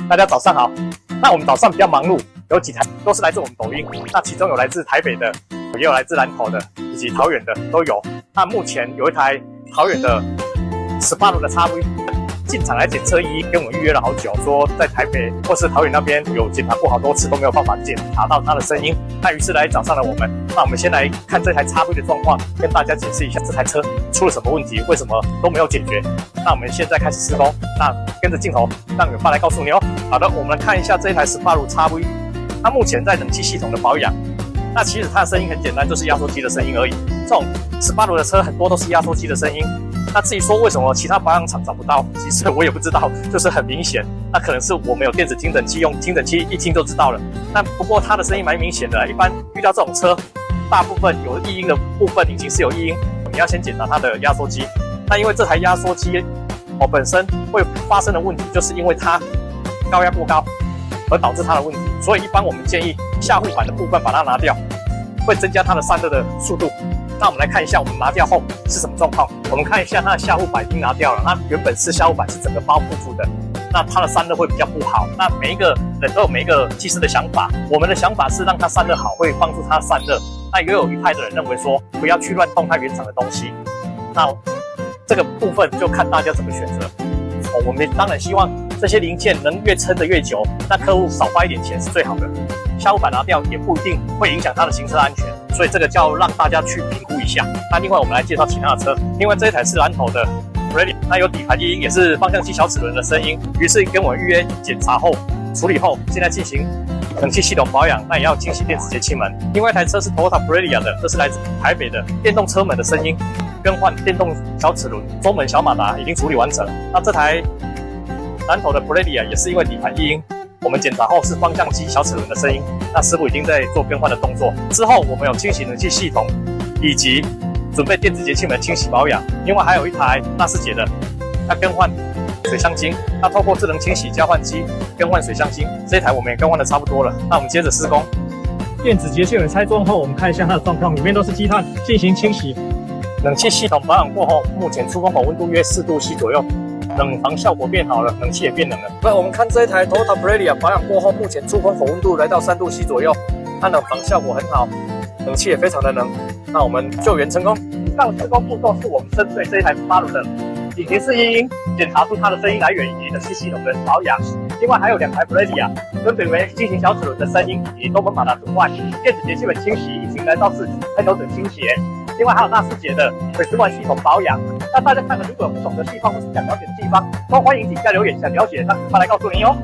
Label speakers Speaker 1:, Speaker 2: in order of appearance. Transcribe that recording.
Speaker 1: 大家早上好。那我们早上比较忙碌，有几台都是来自我们抖音，那其中有来自台北的，也有来自南投的，以及桃园的都有。那目前有一台桃园的18轮的 XV 进场来检测异音，跟我们预约了好久，说在台北或是桃园那边有检查过好多次都没有办法检查到它的声音。那于是来找上了我们。那我们先来看这台 XV 的状况，跟大家解释一下这台车出了什么问题，为什么都没有解决。那我们现在开始施工，那跟着镜头让远爸来告诉你哦。好的，我们看一下这一台18轮 XV， 它目前在冷气系统的保养。那其实它的声音很简单，就是压缩机的声音而已。这种18轮的车很多都是压缩机的声音。那至于说为什么其他保养厂找不到，其实我也不知道，就是很明显。那可能是我们有电子听诊器，用听诊器一听就知道了。那不过它的声音蛮明显的，一般遇到这种车，大部分有异音的部分引擎是有异音，你要先检查它的压缩机。那因为这台压缩机本身会发生的问题，就是因为它高压过高而导致它的问题，所以一般我们建议下护板的部分把它拿掉，会增加它的散热的速度。那我们来看一下我们拿掉后是什么状况。我们看一下它的下护板已经拿掉了，那原本是下护板是整个包覆住的，那它的散热会比较不好。那每一个人都有每一个技师的想法，我们的想法是让它散热好，会帮助它散热。那也有一派的人认为说不要去乱动它原厂的东西。那这个部分就看大家怎么选择。我们当然希望这些零件能越撑得越久，那客户少花一点钱是最好的。下护板拿掉也不一定会影响它的行车安全，所以这个就要让大家去评估一下。那另外我们来介绍其他的车，另外这一台是南投的 Prelia， 那有底盘异音，也是方向机小齿轮的声音。于是跟我预约检查后处理后，现在进行冷气系统保养，那也要清洗电子节气门。另外一台车是 Toyota Prelia 的，这是来自台北的电动车门的声音，更换电动小齿轮、中门小马达已经处理完成。那这台南投的 Prelia 也是因为底盘异音，我们检查后是方向机小齿轮的声音，那师傅已经在做更换的动作。之后我们有清洗冷气系统，以及准备电子节气门清洗保养。另外还有一台纳世捷的，要更换水箱精，那透过智能清洗交换机更换水箱精，这一台我们也更换的差不多了。那我们接着施工。电子节气门拆装后，我们看一下它的状况，里面都是积碳，进行清洗。冷气系统保养过后，目前出风口温度约4度C 左右。冷房效果变好了，冷气也变冷了。那我们看这一台 Toyota Prelia 保养过后，目前出风口温度来到3度C 左右，它冷房效果很好，冷气也非常的冷。那我们救援成功。以上施工步骤是我们针对这一台18轮的引擎室异音，检查出它的声音来源以及冷气系统的保养。另外还有2台 Prelia， 分别为进行小齿轮的声音以及中门马达更换、电子节气门清洗、引擎燃烧室开头等清洁。另外还有纳世捷的水丝管系统保养。那大家看了如果有不懂的地方或是想了解的地方，都欢迎底下留言，想了解让远爸来告诉您哦。